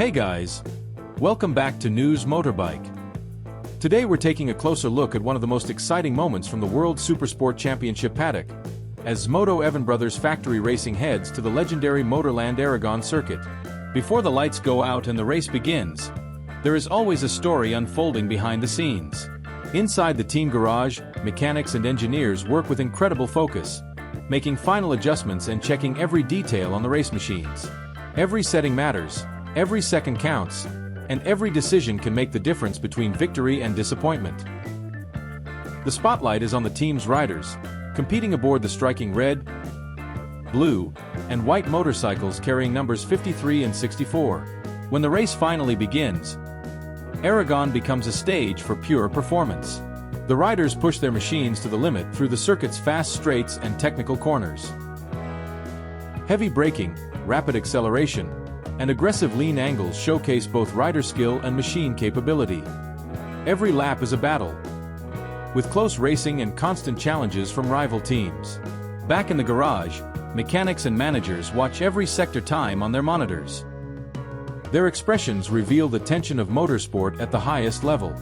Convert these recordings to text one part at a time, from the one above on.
Hey guys! Welcome back to News Motorbike. Today we're taking a closer look at one of the most exciting moments from the World Supersport Championship paddock, as ZXMOTO EvanBros Factory Racing heads to the legendary MotorLand Aragon circuit. Before the lights go out and the race begins, there is always a story unfolding behind the scenes. Inside the team garage, mechanics and engineers work with incredible focus, making final adjustments and checking every detail on the race machines. Every setting matters, every second counts, and every decision can make the difference between victory and disappointment. The spotlight is on the team's riders, competing aboard the striking red, blue, and white motorcycles carrying numbers 53 and 64. When the race finally begins, Aragon becomes a stage for pure performance. The riders push their machines to the limit through the circuit's fast straights and technical corners. Heavy braking, rapid acceleration, and aggressive lean angles showcase both rider skill and machine capability. Every lap is a battle, with close racing and constant challenges from rival teams. Back in the garage, mechanics and managers watch every sector time on their monitors. Their expressions reveal the tension of motorsport at the highest level.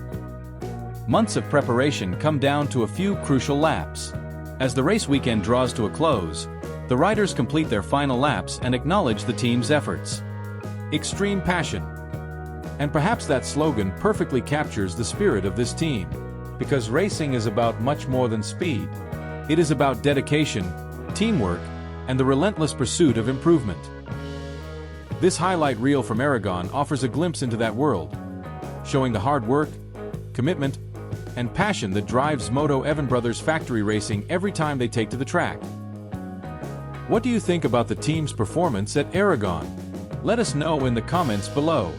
Months of preparation come down to a few crucial laps. As the race weekend draws to a close, the riders complete their final laps and acknowledge the team's efforts. Extreme passion. And perhaps that slogan perfectly captures the spirit of this team. Because racing is about much more than speed. It is about dedication, teamwork, and the relentless pursuit of improvement. This highlight reel from Aragon offers a glimpse into that world, showing the hard work, commitment, and passion that drives ZXMOTO EvanBros Factory Racing every time they take to the track. What do you think about the team's performance at Aragon? Let us know in the comments below.